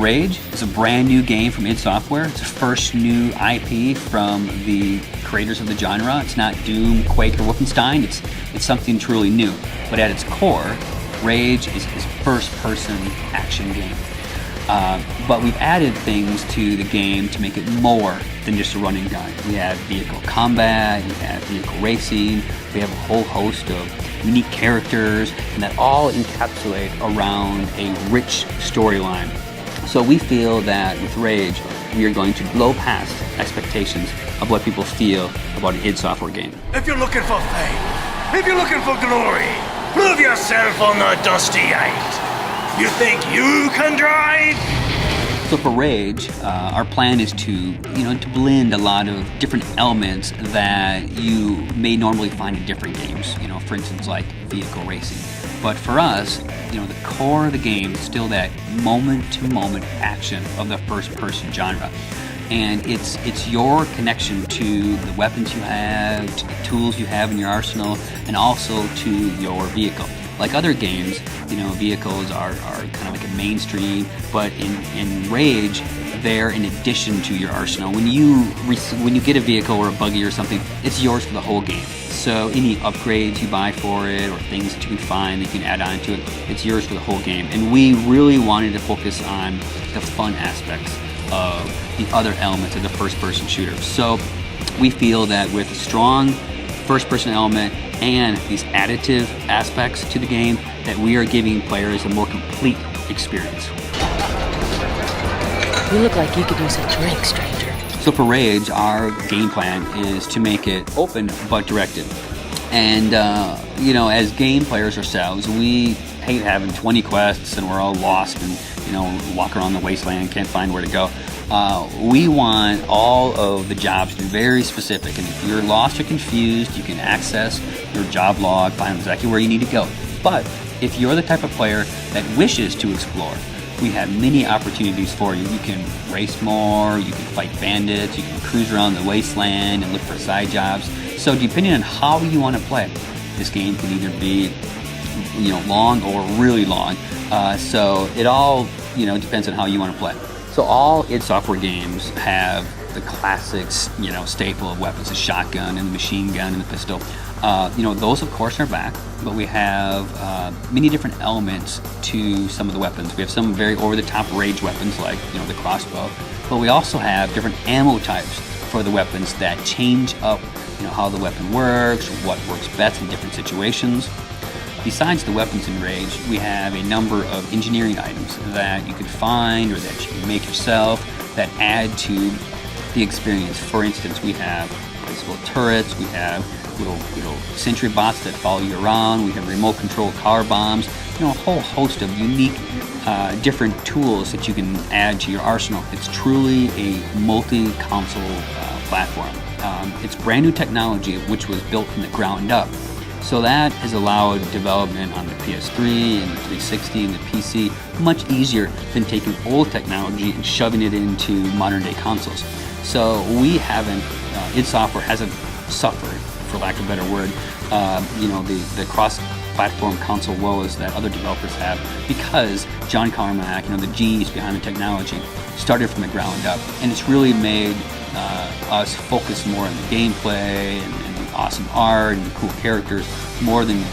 Rage is a brand new game from id Software. It's the first new IP from the creators of the genre. It's not Doom, Quake, or Wolfenstein. It's something truly new. But at its core, Rage is a first-person action game. But we've added things to the game to make it more than just a run and gun. We have vehicle combat, we have vehicle racing, we have a whole host of unique characters, and that all encapsulate around a rich storyline. So we feel that with Rage, we are going to blow past expectations of what people feel about an id Software game. If you're looking for fame, if you're looking for glory, prove yourself on the dusty eight. You think you can drive? So for Rage, our plan is to blend a lot of different elements that you may normally find in different games. For instance, like vehicle racing. But for us, the core of the game is still that moment-to-moment action of the first-person genre. And it's your connection to the weapons you have, to the tools you have in your arsenal, and also to your vehicle. Like other games, vehicles are kind of like a mainstream, but in Rage, they're in addition to your arsenal. When you get a vehicle or a buggy or something, it's yours for the whole game. So any upgrades you buy for it or things that you can find that you can add on to it, it's yours for the whole game. And we really wanted to focus on the fun aspects of the other elements of the first-person shooter. So we feel that with a strong first-person element and these additive aspects to the game, that we are giving players a more complete experience. You look like you could use a drink, stranger. So for Rage, our game plan is to make it open but directed. And, as game players ourselves, we hate having 20 quests and we're all lost and, walk around the wasteland and can't find where to go. We want all of the jobs to be very specific, and if you're lost or confused, you can access your job log, find exactly where you need to go. But if you're the type of player that wishes to explore, we have many opportunities for you. You can race more, you can fight bandits, you can cruise around the wasteland and look for side jobs. So depending on how you want to play, this game can either be long or really long. So it all depends on how you want to play. So all id Software games have the classics, staple of weapons, the shotgun and the machine gun and the pistol. Those of course are back, but we have many different elements to some of the weapons. We have some very over-the-top Rage weapons like, the crossbow, but we also have different ammo types for the weapons that change up, how the weapon works, what works best in different situations. Besides the weapons in Rage, we have a number of engineering items that you can find or that you can make yourself that add to the experience. For instance, we have placeable turrets, we have little sentry bots that follow you around, we have remote control car bombs, a whole host of unique different tools that you can add to your arsenal. It's truly a multi-console platform. It's brand new technology which was built from the ground up. So that has allowed development on the PS3 and the 360 and the PC much easier than taking old technology and shoving it into modern day consoles. So we haven't, id Software hasn't suffered, for lack of a better word, the cross-platform console woes that other developers have, because John Carmack, the genius behind the technology, started from the ground up, and it's really made us focus more on the gameplay and awesome art and cool characters more than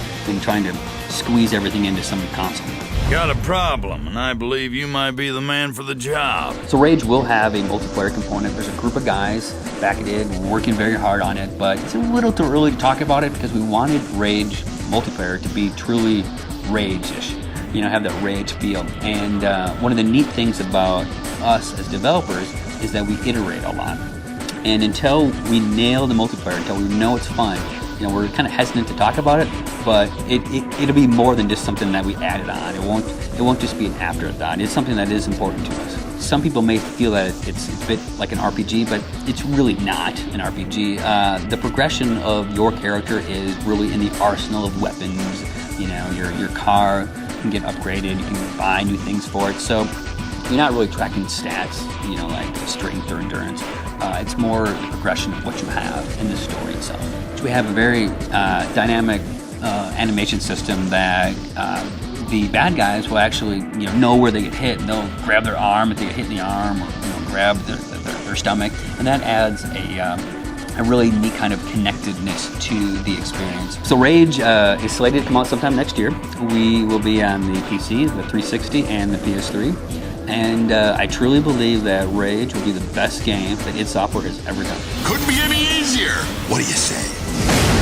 trying to squeeze everything into some console. Got a problem, and I believe you might be the man for the job. So Rage will have a multiplayer component. There's a group of guys back at id working very hard on it, but it's a little too early to talk about it because we wanted Rage multiplayer to be truly Rage-ish, have that Rage feel. And one of the neat things about us as developers is that we iterate a lot. And until we nail the multiplayer, until we know it's fun, we're kind of hesitant to talk about it, but it'll be more than just something that we added on. It won't just be an afterthought. It's something that is important to us. Some people may feel that it's a bit like an RPG, but it's really not an RPG. The progression of your character is really in the arsenal of weapons. Your car can get upgraded, you can buy new things for it. So you're not really tracking stats, like strength or endurance. It's more the progression of what you have in the story itself. So we have a very dynamic animation system that the bad guys will actually know where they get hit, and they'll grab their arm if they get hit in the arm, or grab their stomach, and that adds a really neat kind of connectedness to the experience. So Rage is slated to come out sometime next year. We will be on the PC, the 360, and the PS3. And I truly believe that Rage will be the best game that id Software has ever done. Couldn't be any easier. What do you say?